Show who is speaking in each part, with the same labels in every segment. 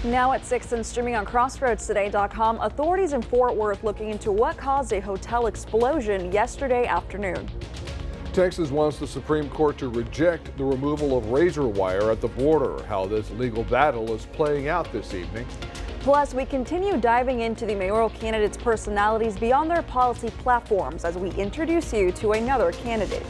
Speaker 1: Now at 6 and streaming on CrossroadsToday.com, authorities in Fort Worth looking into what caused a hotel explosion yesterday afternoon.
Speaker 2: Texas wants the Supreme Court to reject the removal of razor wire at the border. How this legal battle is playing out this evening.
Speaker 1: Plus, we continue diving into the mayoral candidates' personalities beyond their policy platforms as we introduce you to another candidate.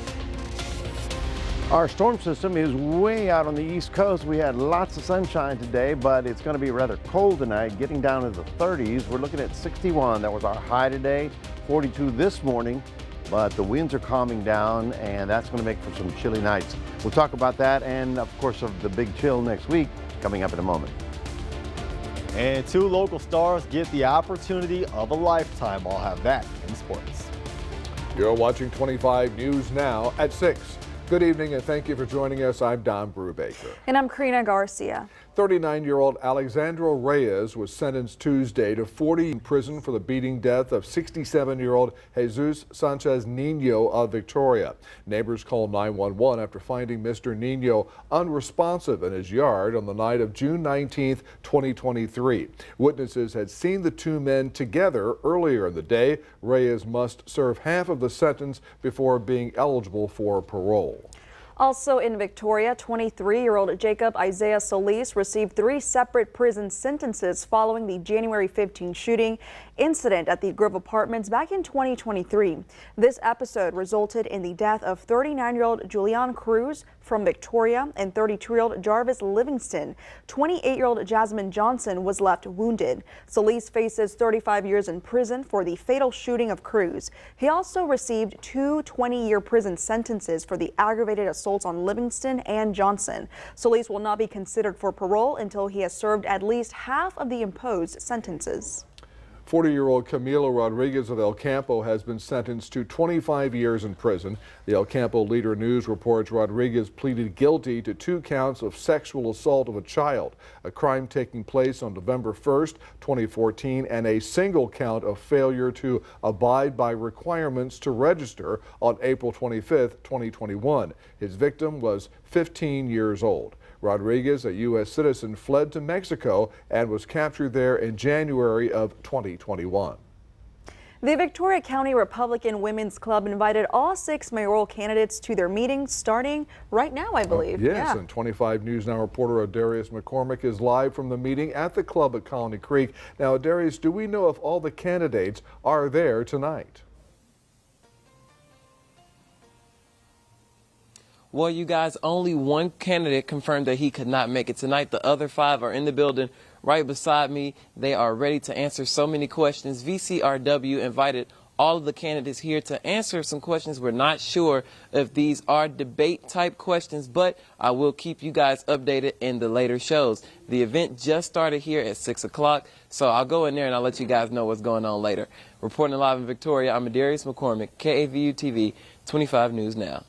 Speaker 3: Our storm system is way out on the East Coast. We had lots of sunshine today, but it's going to be rather cold tonight, getting down to the 30s. We're looking at 61. That was our high today, 42 this morning, but the winds are calming down, and that's going to make for some chilly nights. We'll talk about that and, of course, of the big chill next week coming up in a moment.
Speaker 4: And two local stars get the opportunity of a lifetime. I'll have that in sports.
Speaker 2: You're watching 25 News Now at 6. Good evening and thank you for joining us. I'm Don Brubaker.
Speaker 1: And I'm Karina Garcia.
Speaker 2: 39-year-old Alexandra Reyes was sentenced Tuesday to 40 in prison for the beating death of 67-year-old Jesus Sanchez Nino of Victoria. Neighbors called 911 after finding Mr. Nino unresponsive in his yard on the night of June 19, 2023. Witnesses had seen the two men together earlier in the day. Reyes must serve half of the sentence before being eligible for parole.
Speaker 1: Also in Victoria, 23-year-old Jacob Isaiah Solis received 3 separate prison sentences following the January 15 shooting incident at the Grove Apartments back in 2023. This episode resulted in the death of 39-year-old Julian Cruz from Victoria and 32-year-old Jarvis Livingston. 28-year-old Jasmine Johnson was left wounded. Solis faces 35 years in prison for the fatal shooting of Cruz. He also received 2 20-year prison sentences for the aggravated assaults on Livingston and Johnson. Solis will not be considered for parole until he has served at least half of the imposed sentences.
Speaker 2: 40-year-old Camila Rodriguez of El Campo has been sentenced to 25 years in prison. The El Campo Leader News reports Rodriguez pleaded guilty to 2 counts of sexual assault of a child, a crime taking place on November 1st, 2014, and a single count of failure to abide by requirements to register on April 25th, 2021. His victim was 15 years old. Rodriguez, a U.S. citizen, fled to Mexico and was captured there in January of 2021.
Speaker 1: The Victoria County Republican Women's Club invited all 6 mayoral candidates to their meetings starting right now, I believe.
Speaker 2: Yes, and 25 News Now reporter Adarius McCormick is live from the meeting at the club at Colony Creek. Now, Adarius, do we know if all the candidates are there tonight?
Speaker 5: Well, you guys, only one candidate confirmed that he could not make it tonight. The other 5 are in the building right beside me. They are ready to answer so many questions. VCRW invited all of the candidates here to answer some questions. We're not sure if these are debate type questions, but I will keep you guys updated in the later shows. The event just started here at 6 o'clock, so I'll go in there and I'll let you guys know what's going on later. Reporting live in Victoria, I'm Adarius McCormick, KAVU TV, 25 News Now.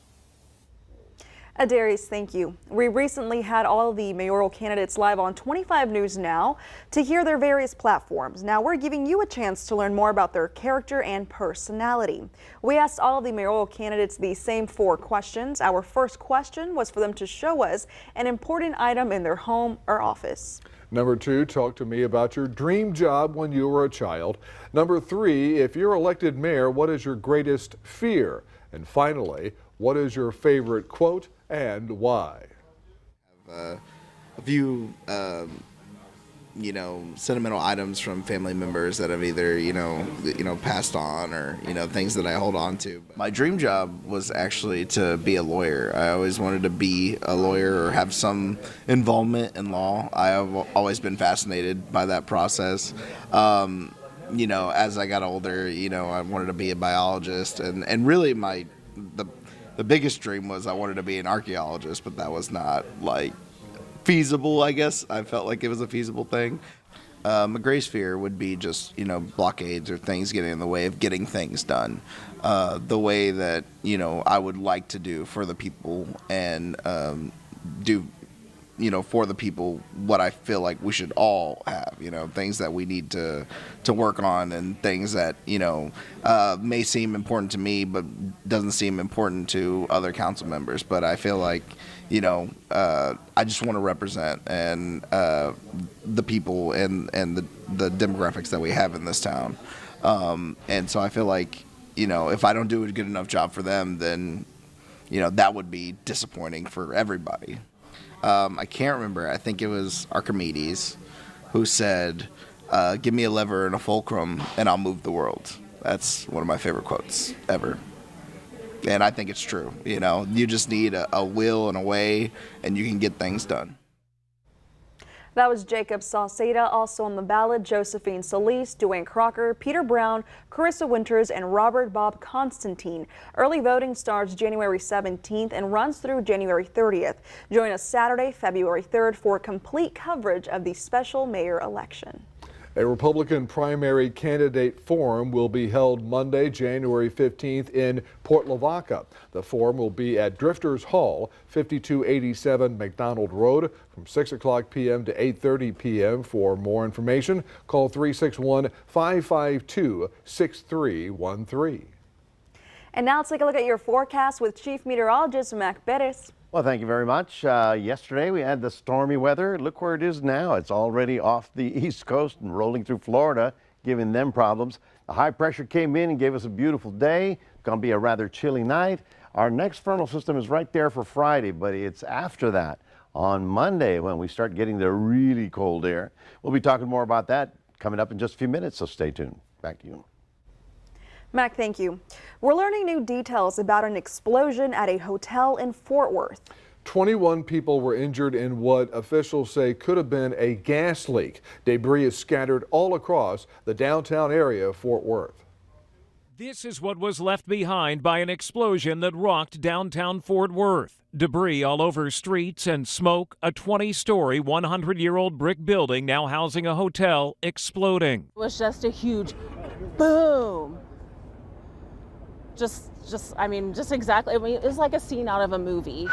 Speaker 1: Adarius, thank you. We recently had all the mayoral candidates live on 25 News Now to hear their various platforms. Now we're giving you a chance to learn more about their character and personality. We asked all of the mayoral candidates the same 4 questions. Our first question was for them to show us an important item in their home or office.
Speaker 2: Number 2, talk to me about your dream job when you were a child. Number 3, if you're elected mayor, what is your greatest fear? And finally, what is your favorite quote and why?
Speaker 6: A few, sentimental items from family members that have either, passed on or, things that I hold on to. My dream job was actually to be a lawyer. I always wanted to be a lawyer or have some involvement in law. I have always been fascinated by that process. As I got older, I wanted to be a biologist and really the biggest dream was I wanted to be an archaeologist, but that was not feasible, I guess. I felt like it was a feasible thing. My greatest fear would be just, blockades or things getting in the way of getting things done. The way that, I would like to do for the people and do, for the people what I feel like we should all have, things that we need to work on and things that, may seem important to me but doesn't seem important to other council members. But I feel like, I just want to represent and the people and the demographics that we have in this town. And so I feel like, if I don't do a good enough job for them, then, that would be disappointing for everybody. I can't remember. I think it was Archimedes who said, give me a lever and a fulcrum and I'll move the world. That's one of my favorite quotes ever. And I think it's true. You just need a will and a way, and you can get things done.
Speaker 1: That was Jacob Sauceda. Also on the ballot, Josephine Solis, Dwayne Crocker, Peter Brown, Carissa Winters, and Robert Bob Constantine. Early voting starts January 17th and runs through January 30th. Join us Saturday, February 3rd for complete coverage of the special mayor election.
Speaker 2: A Republican primary candidate forum will be held Monday, January 15th in Port Lavaca. The forum will be at Drifters Hall, 5287 McDonald Road, from 6 o'clock p.m. to 8:30 p.m. For more information, call 361-552-6313.
Speaker 1: And now let's take a look at your forecast with Chief Meteorologist Mac Perez.
Speaker 3: Well, thank you very much. Yesterday we had the stormy weather. Look where it is now. It's already off the East Coast and rolling through Florida, giving them problems. The high pressure came in and gave us a beautiful day. It's going to be a rather chilly night. Our next frontal system is right there for Friday, but it's after that on Monday when we start getting the really cold air. We'll be talking more about that coming up in just a few minutes, so stay tuned. Back to you.
Speaker 1: Mac, thank you. We're learning new details about an explosion at a hotel in Fort Worth.
Speaker 2: 21 people were injured in what officials say could have been a gas leak. Debris is scattered all across the downtown area of Fort Worth.
Speaker 7: This is what was left behind by an explosion that rocked downtown Fort Worth. Debris all over streets and smoke, a 20-story, 100-year-old brick building now housing a hotel exploding.
Speaker 8: It was just a huge boom. Just exactly. It was like a scene out of a movie.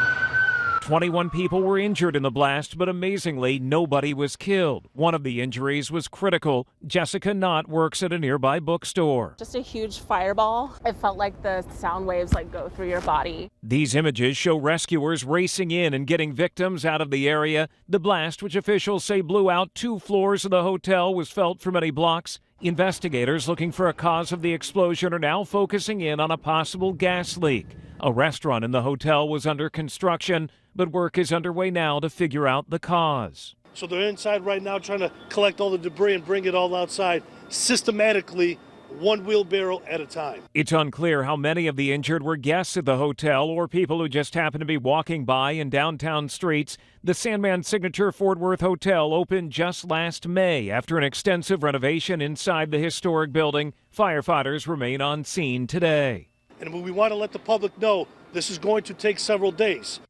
Speaker 7: 21 people were injured in the blast, but amazingly, nobody was killed. One of the injuries was critical. Jessica Knott works at a nearby bookstore.
Speaker 8: Just a huge fireball. It felt like the sound waves go through your body.
Speaker 7: These images show rescuers racing in and getting victims out of the area. The blast, which officials say blew out 2 floors of the hotel, was felt for many blocks. Investigators looking for a cause of the explosion are now focusing in on a possible gas leak. A restaurant in the hotel was under construction, but work is underway now to figure out the cause.
Speaker 9: So they're inside right now trying to collect all the debris and bring it all outside systematically, one wheelbarrow at a time.
Speaker 7: It's unclear how many of the injured were guests at the hotel or people who just happened to be walking by in downtown streets. The Sandman Signature Fort Worth Hotel opened just last May after an extensive renovation inside the historic building. Firefighters remain on scene today.
Speaker 9: And we want to let the public know this is going to take several days.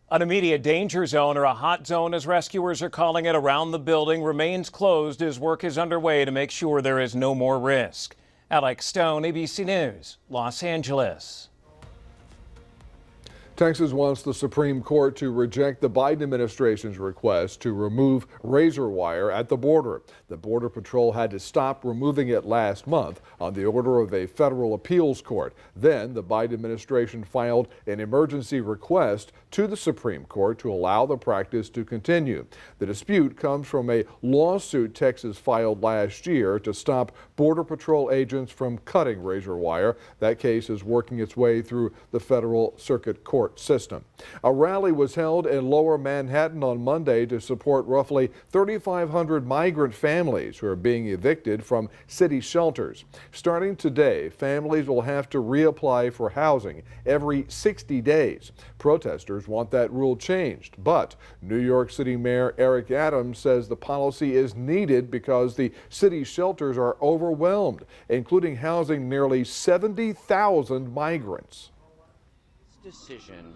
Speaker 7: An immediate danger zone, or a hot zone as rescuers are calling it, around the building remains closed as work is underway to make sure there is no more risk. Alex Stone, ABC News, Los Angeles.
Speaker 2: Texas wants the Supreme Court to reject the Biden administration's request to remove razor wire at the border. The Border Patrol had to stop removing it last month on the order of a federal appeals court. Then the Biden administration filed an emergency request to the Supreme Court to allow the practice to continue. The dispute comes from a lawsuit Texas filed last year to stop Border Patrol agents from cutting razor wire. That case is working its way through the federal circuit court system. A rally was held in Lower Manhattan on Monday to support roughly 3,500 migrant families who are being evicted from city shelters. Starting today, families will have to reapply for housing every 60 days. Protesters want that rule changed, but New York City Mayor Eric Adams says the policy is needed because the city shelters are overwhelmed, including housing nearly 70,000 migrants.
Speaker 10: Decision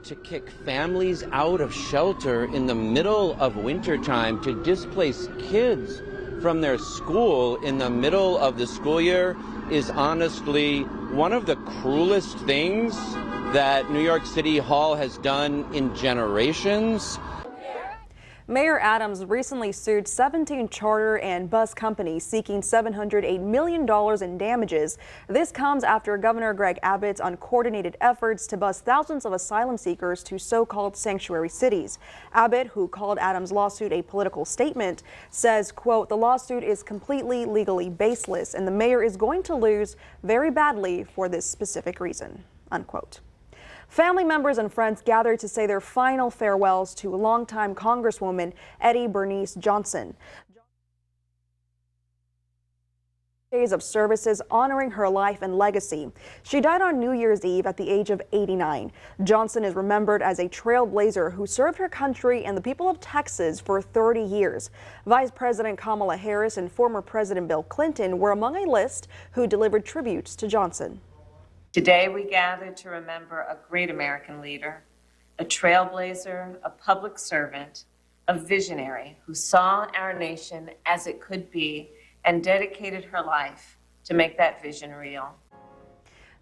Speaker 10: to kick families out of shelter in the middle of wintertime, to displace kids from their school in the middle of the school year, is honestly one of the cruelest things that New York City Hall has done in generations.
Speaker 1: Mayor Adams recently sued 17 charter and bus companies seeking $708 million in damages. This comes after Governor Greg Abbott's uncoordinated efforts to bus thousands of asylum seekers to so-called sanctuary cities. Abbott, who called Adams' lawsuit a political statement, says, quote, "The lawsuit is completely legally baseless and the mayor is going to lose very badly for this specific reason," unquote. Family members and friends gathered to say their final farewells to longtime Congresswoman Eddie Bernice Johnson. Days of services honoring her life and legacy. She died on New Year's Eve at the age of 89. Johnson is remembered as a trailblazer who served her country and the people of Texas for 30 years. Vice President Kamala Harris and former President Bill Clinton were among a list who delivered tributes to Johnson.
Speaker 11: Today we gather to remember a great American leader, a trailblazer, a public servant, a visionary who saw our nation as it could be and dedicated her life to make that vision real.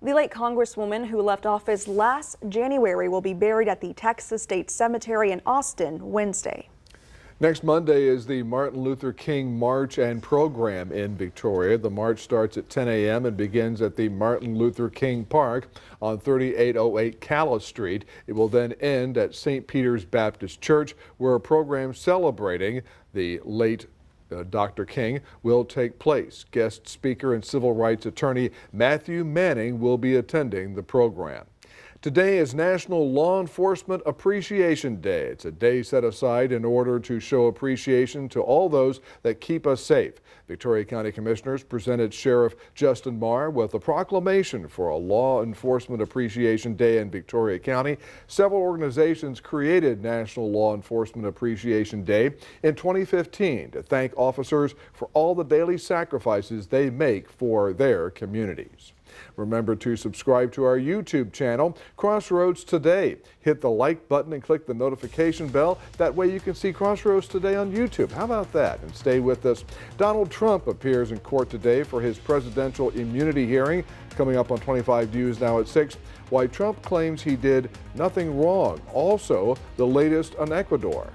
Speaker 1: The late Congresswoman, who left office last January, will be buried at the Texas State Cemetery in Austin Wednesday.
Speaker 2: Next Monday is the Martin Luther King March and Program in Victoria. The march starts at 10 a.m. and begins at the Martin Luther King Park on 3808 Calais Street. It will then end at St. Peter's Baptist Church, where a program celebrating the late Dr. King will take place. Guest speaker and civil rights attorney Matthew Manning will be attending the program. Today is National Law Enforcement Appreciation Day. It's a day set aside in order to show appreciation to all those that keep us safe. Victoria County Commissioners presented Sheriff Justin Marr with a proclamation for a Law Enforcement Appreciation Day in Victoria County. Several organizations created National Law Enforcement Appreciation Day in 2015 to thank officers for all the daily sacrifices they make for their communities. Remember to subscribe to our YouTube channel, Crossroads Today. Hit the like button and click the notification bell. That way you can see Crossroads Today on YouTube. How about that? And stay with us. Donald Trump appears in court today for his presidential immunity hearing, coming up on 25 News now at 6. Why Trump claims he did nothing wrong. Also, the latest on Ecuador.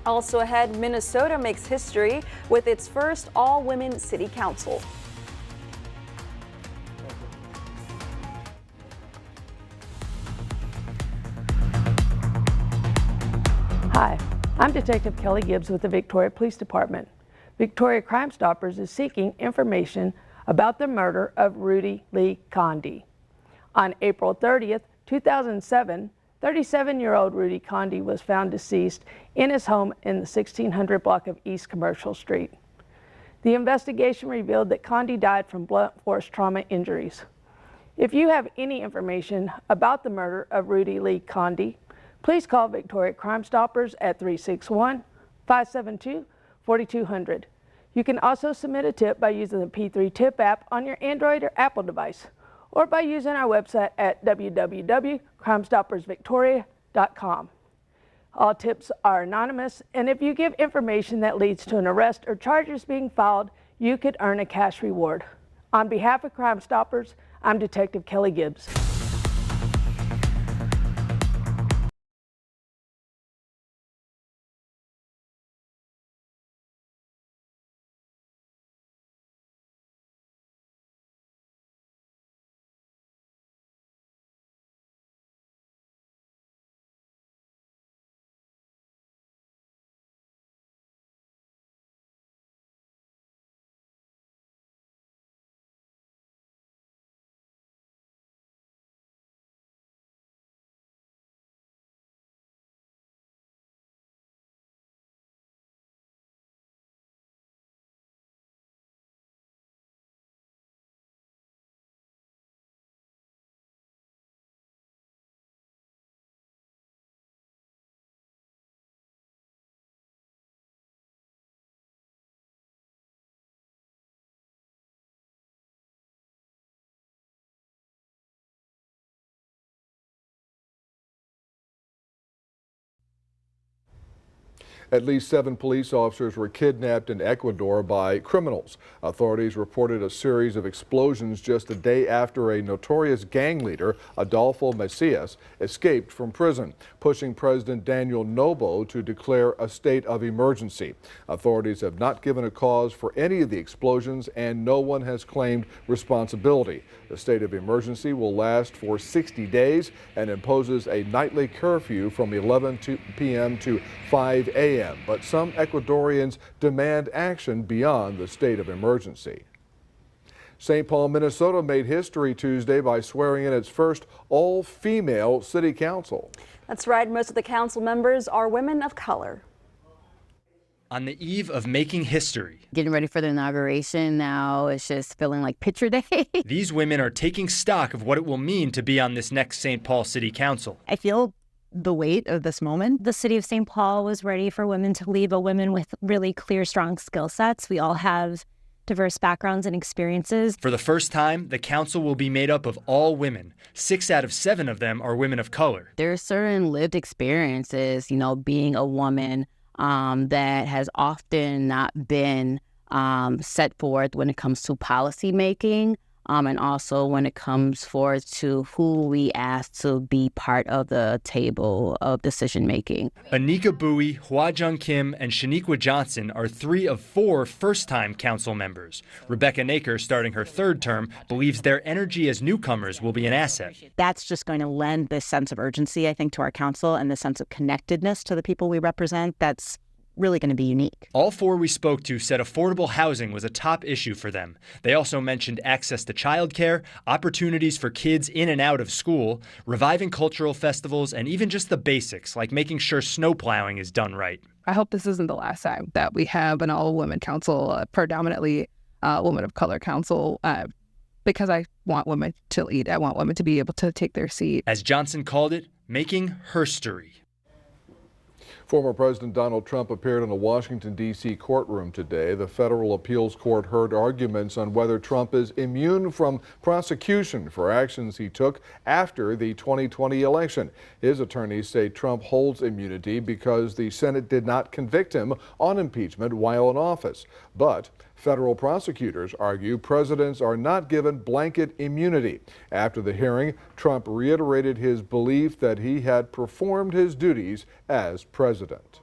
Speaker 1: Also ahead, Minnesota makes history with its first all-women city council.
Speaker 12: Hi, I'm Detective Kelly Gibbs with the Victoria Police Department. Victoria Crime Stoppers is seeking information about the murder of Rudy Lee Condi. On April 30th, 2007, 37-year-old Rudy Condi was found deceased in his home in the 1600 block of East Commercial Street. The investigation revealed that Condi died from blunt force trauma injuries. If you have any information about the murder of Rudy Lee Condi, please call Victoria Crime Stoppers at 361-572-4200. You can also submit a tip by using the P3 Tip app on your Android or Apple device, or by using our website at www.crimestoppersvictoria.com. All tips are anonymous, and if you give information that leads to an arrest or charges being filed, you could earn a cash reward. On behalf of Crime Stoppers, I'm Detective Kelly Gibbs.
Speaker 2: At least 7 police officers were kidnapped in Ecuador by criminals. Authorities reported a series of explosions just a day after a notorious gang leader, Adolfo Macias, escaped from prison, pushing President Daniel Noboa to declare a state of emergency. Authorities have not given a cause for any of the explosions, and no one has claimed responsibility. The state of emergency will last for 60 days and imposes a nightly curfew from 11 p.m. to 5 a.m. But some Ecuadorians demand action beyond the state of emergency. St. Paul, Minnesota made history Tuesday by swearing in its first all-female city council.
Speaker 1: That's right. Most of the council members are women of color.
Speaker 13: On the eve of making history,
Speaker 14: getting ready for the inauguration now, it's just feeling like picture day.
Speaker 13: These women are taking stock of what it will mean to be on this next St. Paul City Council.
Speaker 15: I feel the weight of this moment.
Speaker 16: The city of St. Paul was ready for women to lead, but women with really clear, strong skill sets. We all have diverse backgrounds and experiences.
Speaker 13: For the first time, the council will be made up of all women. 6 out of 7 of them are women of color.
Speaker 14: There are certain lived experiences, being a woman, that has often not been set forth when it comes to policy making, and also when it comes forth to who we ask to be part of the table of decision making.
Speaker 13: Anika Bowie, Hwa Jung Kim, and Shaniqua Johnson are 3 of 4 first-time council members. Rebecca Naker, starting her 3rd term, believes their energy as newcomers will be an asset.
Speaker 15: That's just going to lend this sense of urgency, I think, to our council and the sense of connectedness to the people we represent. That's really going to be unique.
Speaker 13: All 4 we spoke to said affordable housing was a top issue for them. They also mentioned access to childcare, opportunities for kids in and out of school, reviving cultural festivals, and even just the basics, like making sure snow plowing is done right.
Speaker 17: I hope this isn't the last time that we have an all-women council, predominantly women of color council, because I want women to lead. I want women to be able to take their seat.
Speaker 13: As Johnson called it, making herstory.
Speaker 2: Former President Donald Trump appeared in a Washington, D.C. courtroom today. The federal appeals court heard arguments on whether Trump is immune from prosecution for actions he took after the 2020 election. His attorneys say Trump holds immunity because the Senate did not convict him on impeachment while in office. But federal prosecutors argue presidents are not given blanket immunity. After the hearing, Trump reiterated his belief that he had performed his duties as president.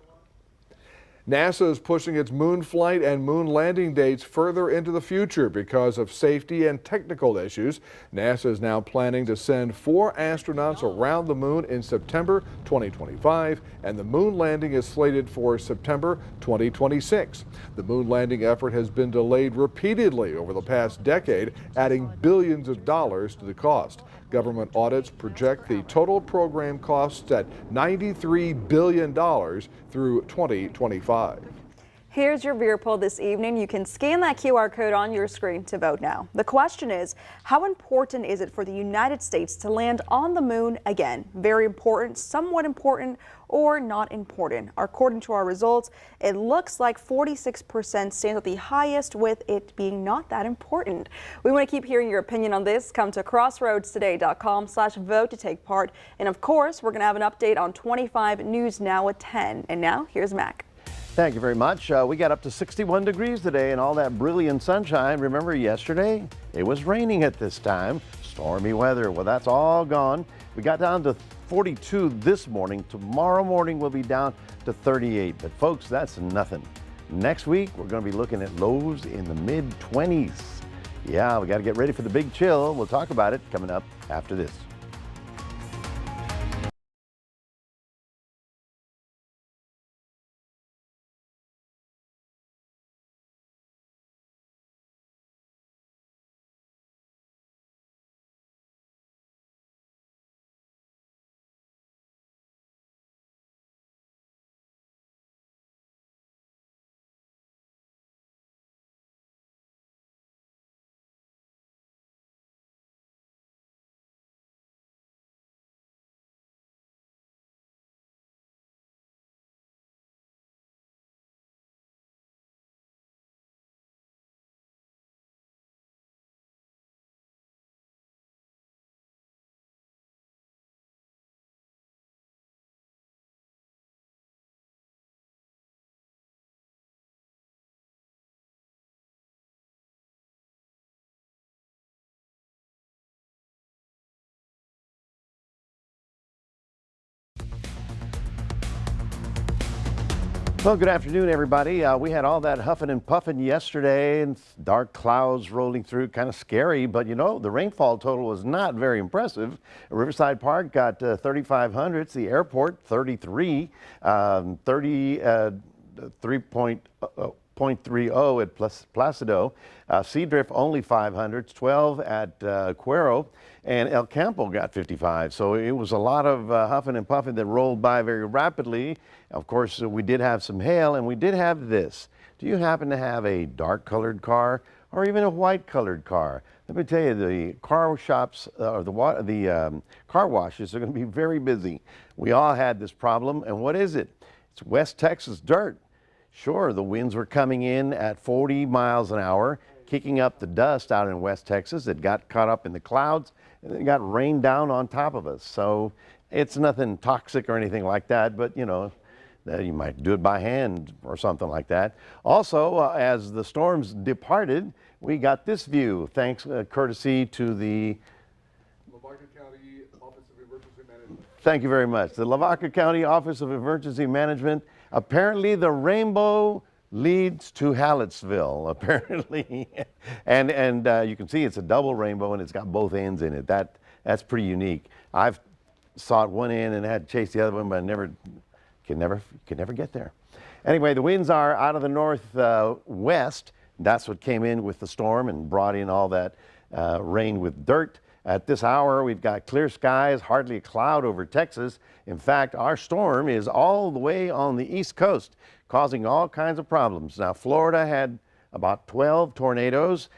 Speaker 2: NASA is pushing its moon flight and moon landing dates further into the future because of safety and technical issues. NASA is now planning to send 4 astronauts around the moon in September 2025, and the moon landing is slated for September 2026. The moon landing effort has been delayed repeatedly over the past decade, adding billions of dollars to the cost. Government audits project the total program costs at $93 billion through 2025.
Speaker 1: Here's your viewer poll this evening. You can scan that QR code on your screen to vote now. The question is, how important is it for the United States to land on the moon again? Very important, somewhat important, or not important? According to our results, it looks like 46% stands at the highest, with it being not that important. We want to keep hearing your opinion on this. Come to crossroadstoday.com/vote to take part. And of course, we're going to have an update on 25 News Now at 10. And now, here's Mac.
Speaker 3: Thank you very much. We got up to 61 degrees today and all that brilliant sunshine. Remember yesterday? It was raining at this time. Stormy weather. Well, that's all gone. We got down to 42 this morning. Tomorrow morning we'll be down to 38. But folks, that's nothing. Next week, we're going to be looking at lows in the mid-20s. Yeah, we got to get ready for the big chill. We'll talk about it coming up after this. Well, good afternoon, everybody. We had all that huffing and puffing yesterday and dark clouds rolling through, kind of scary. But, you know, the rainfall total was not very impressive. Riverside Park got 3,500 hundredths, the airport 33, 3.30 at Placido, Seadrift only 500s, 12 at Cuero, and El Campo got 55. So it was a lot of huffing and puffing that rolled by very rapidly. Of course, we did have some hail, and we did have this. Do you happen to have a dark colored car or even a white colored car? Let me tell you, the car shops or the car washes are going to be very busy. We all had this problem, and what is it? It's West Texas dirt. Sure, the winds were coming in at 40 miles an hour, kicking up the dust out in West Texas. It got caught up in the clouds, and it got rained down on top of us. So it's nothing toxic or anything like that, but you know, you might do it by hand or something like that. Also, as the storms departed, we got this view, thanks courtesy to the
Speaker 2: Lavaca County Office of Emergency Management.
Speaker 3: Thank you very much. The Lavaca County Office of Emergency Management. Apparently, the rainbow leads to Hallettsville, apparently. and you can see it's a double rainbow, and it's got both ends in it. That's pretty unique. I've saw it one end and had to chase the other one, but I could never get there. Anyway, the winds are out of the northwest. That's what came in with the storm and brought in all that rain with dirt. At this hour, we've got clear skies, hardly a cloud over Texas. In fact, our storm is all the way on the East Coast, causing all kinds of problems. Now, Florida had about 12 tornadoes,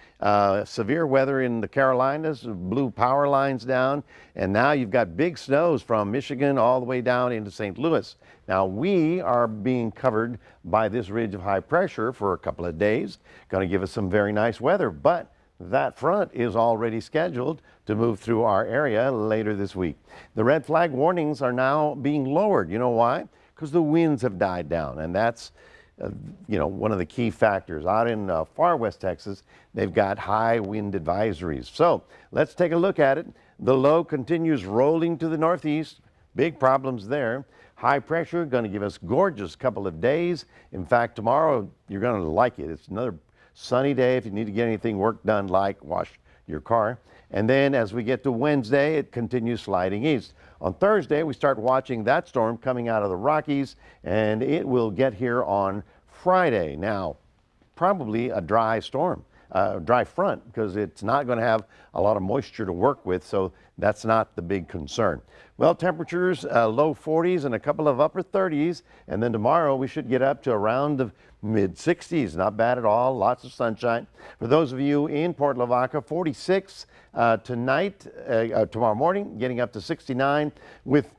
Speaker 3: severe weather in the Carolinas, blew power lines down, and now you've got big snows from Michigan all the way down into St. Louis. Now, we are being covered by this ridge of high pressure for a couple of days, going to give us some very nice weather, but that front is already scheduled to move through our area later this week. The red flag warnings are now being lowered. You know why? Because the winds have died down, and that's you know, one of the key factors. Out in far west Texas, they've got high wind advisories. So let's take a look at it. The low continues rolling to the northeast. Big problems there. High pressure going to give us gorgeous couple of days. In fact, tomorrow you're going to like it. It's another sunny day. If you need to get anything work done, like wash your car. And then as we get to Wednesday, it continues sliding east. On Thursday, we start watching that storm coming out of the Rockies, and it will get here on Friday. Now, probably a dry storm, dry front, because it's not going to have a lot of moisture to work with, so that's not the big concern. Well, temperatures low 40s and a couple of upper 30s, and then tomorrow we should get up to around the mid 60s. Not bad at all. Lots of sunshine. For those of you in Port Lavaca, 46 tonight, tomorrow morning, getting up to 69 with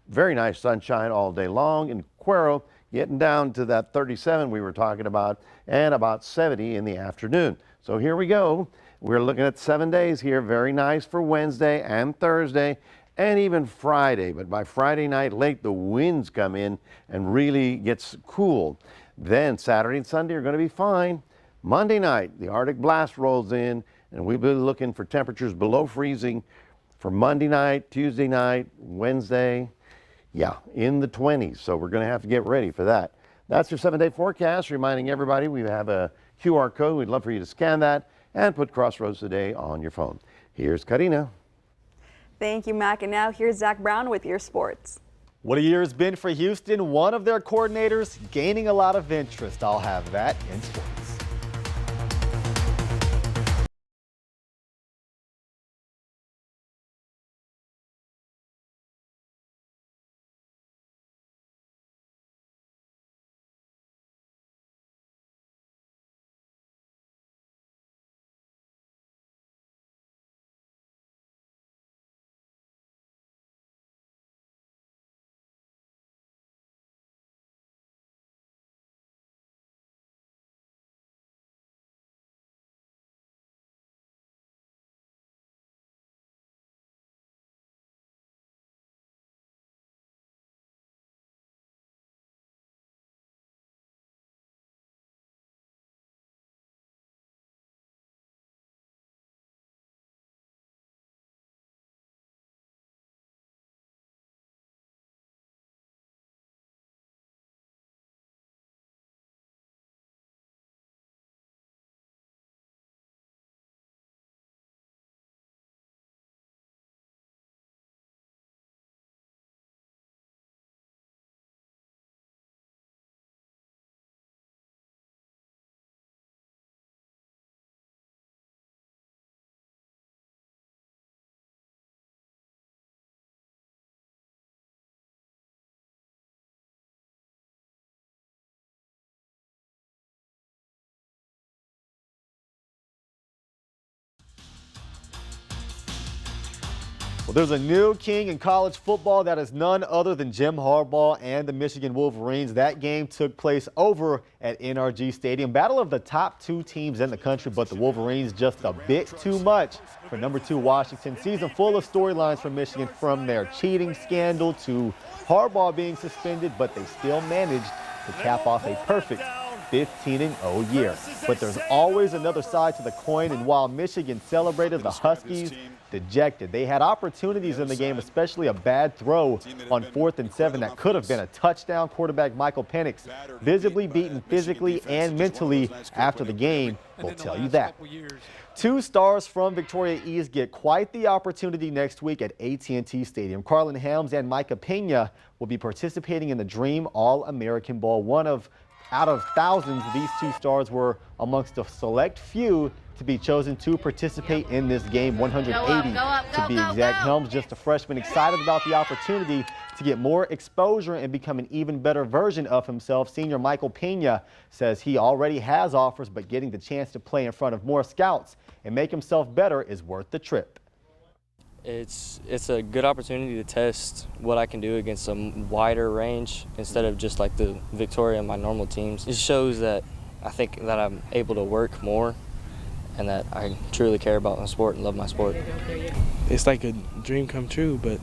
Speaker 3: very nice sunshine all day long. In Cuero, getting down to that 37 we were talking about, and about 70 in the afternoon. So here we go. We're looking at 7 days here. Very nice for Wednesday and Thursday and even Friday. But by Friday night late, the winds come in and really gets cool. Then Saturday and Sunday are going to be fine. Monday night, the Arctic blast rolls in, and we'll be looking for temperatures below freezing for Monday night, Tuesday night, Wednesday. Yeah, in the 20s. So we're going to have to get ready for that. That's your 7-day forecast, reminding everybody we have a QR code. We'd love for you to scan that and put Crossroads Today on your phone. Here's Karina.
Speaker 1: Thank you, Mac. And now here's Zach Brown with your sports.
Speaker 4: What a year has been for Houston. One of their coordinators gaining a lot of interest. I'll have that in sports. Well, there's a new king in college football that is none other than Jim Harbaugh and the Michigan Wolverines. That game took place over at NRG Stadium. Battle of the top two teams in the country, but the Wolverines just a bit too much for number 2 Washington. Season full of storylines for Michigan, from their cheating scandal to Harbaugh being suspended, but they still managed to cap off a perfect 15-0 year. But there's always another side to the coin, and while Michigan celebrated, the Huskies dejected. They had opportunities in the game, especially a bad throw on 4th and 7 that could have been a touchdown. Quarterback Michael Penix, visibly beaten physically and mentally after the game, will tell you that. 2 stars from Victoria East get quite the opportunity next week at AT&T Stadium. Carlin Helms and Micah Pena will be participating in the Dream All-American Bowl. Out of thousands, these 2 stars were amongst a select few to be chosen to participate in this game, 180 to be exact. Helms, just a freshman, excited about the opportunity to get more exposure and become an even better version of himself. Senior Michael Pena says he already has offers, but getting the chance to play in front of more scouts and make himself better is worth the trip.
Speaker 18: It's a good opportunity to test what I can do against a wider range instead of just like the Victoria and my normal teams. It shows that I think that I'm able to work more and that I truly care about my sport and love my sport.
Speaker 19: It's like a dream come true, but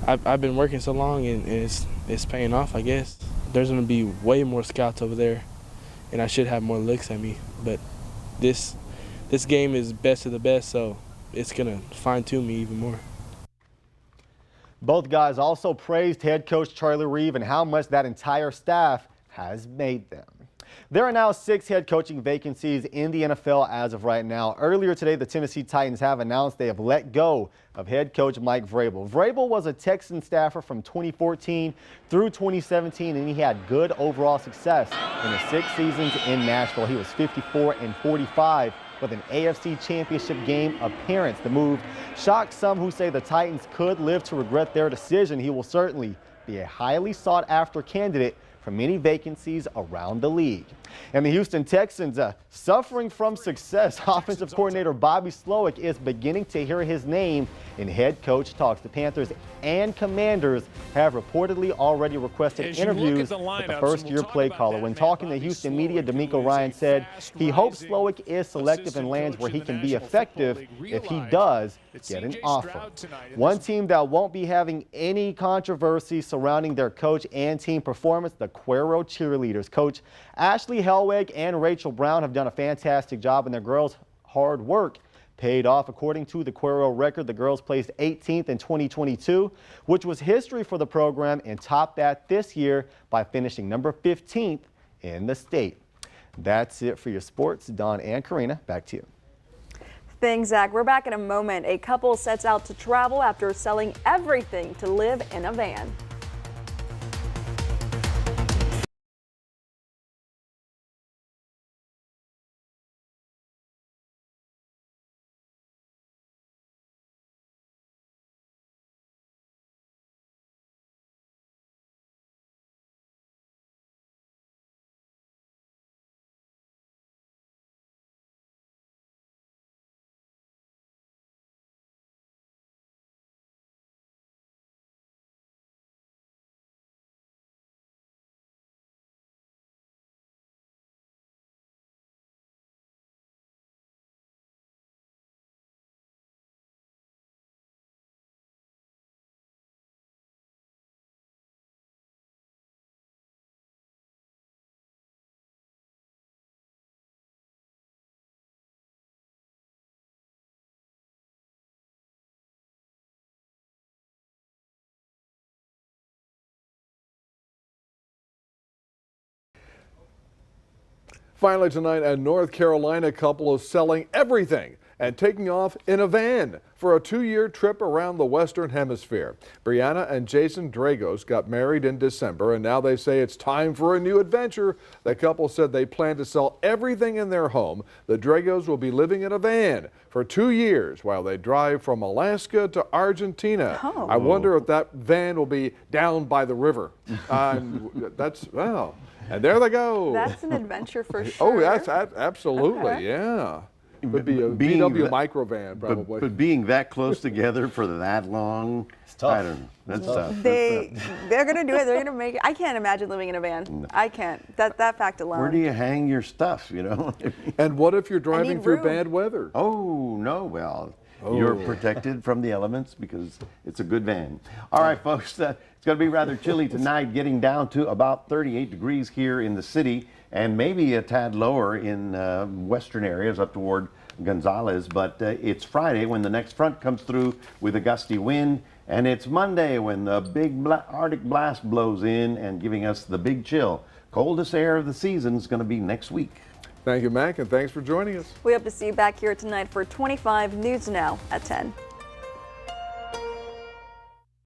Speaker 19: I've been working so long and it's paying off, I guess. There's going to be way more scouts over there, and I should have more looks at me. But this game is best of the best, so it's going to fine-tune me even more.
Speaker 4: Both guys also praised head coach Charlie Reeve and how much that entire staff has made them. There are now 6 head coaching vacancies in the NFL as of right now. Earlier today, the Tennessee Titans have announced they have let go of head coach Mike Vrabel. Vrabel was a Texan staffer from 2014 through 2017, and he had good overall success in his 6 seasons in Nashville. He was 54-45 with an AFC Championship game appearance. The move shocked some who say the Titans could live to regret their decision. He will certainly be a highly sought-after candidate for many vacancies around the league. And the Houston Texans, suffering from success, offensive coordinator Bobby Slowick is beginning to hear his name in head coach talks. The Panthers and Commanders have reportedly already requested interviews with the first-year play caller. When talking to Houston media, D'Amico Ryan said he hopes Slowick is selective and lands where he can be effective if he does get an offer. One team that won't be having any controversy surrounding their coach and team performance, the Cuero Cheerleaders. Coach Ashley Helweg and Rachel Brown have done a fantastic job, and their girls' hard work paid off. According to the Cuero record, the girls placed 18th in 2022, which was history for the program, and topped that this year by finishing number 15th in the state. That's it for your sports. Don and Karina, back to you.
Speaker 1: Thanks, Zach. We're back in a moment. A couple sets out to travel after selling everything to live in a van.
Speaker 2: Finally tonight, a North Carolina couple is selling everything and taking off in a van for a 2-year trip around the Western Hemisphere. Brianna and Jason Dragos got married in December, and now they say it's time for a new adventure. The couple said they plan to sell everything in their home. The Dragos will be living in a van for 2 years while they drive from Alaska to Argentina.
Speaker 1: Oh.
Speaker 2: I wonder if that van will be down by the river. Well, and there they go.
Speaker 1: That's an adventure for sure.
Speaker 2: Oh, that's absolutely,
Speaker 1: Okay.
Speaker 2: yeah. Would be a
Speaker 3: Being
Speaker 2: VW
Speaker 3: that-
Speaker 2: microvan, probably.
Speaker 3: But being that close together for that long, I don't know. That's tough.
Speaker 1: They're going to do it. They're going to make it. I can't imagine living in a van. I can't. That fact alone.
Speaker 3: Where do you hang your stuff, you know?
Speaker 2: And what if you're driving
Speaker 1: need
Speaker 2: through
Speaker 1: room.
Speaker 2: bad weather?
Speaker 3: Oh, no, well, you're protected from the elements because it's a good van. All right, folks, it's going to be rather chilly tonight, getting down to about 38 degrees here in the city and maybe a tad lower in western areas up toward Gonzales. But it's Friday when the next front comes through with a gusty wind, and it's Monday when the big Arctic blast blows in and giving us the big chill. Coldest air of the season is going to be next week.
Speaker 2: Thank you, Mac, and thanks for joining us.
Speaker 1: We hope to see you back here tonight for 25 News Now at 10.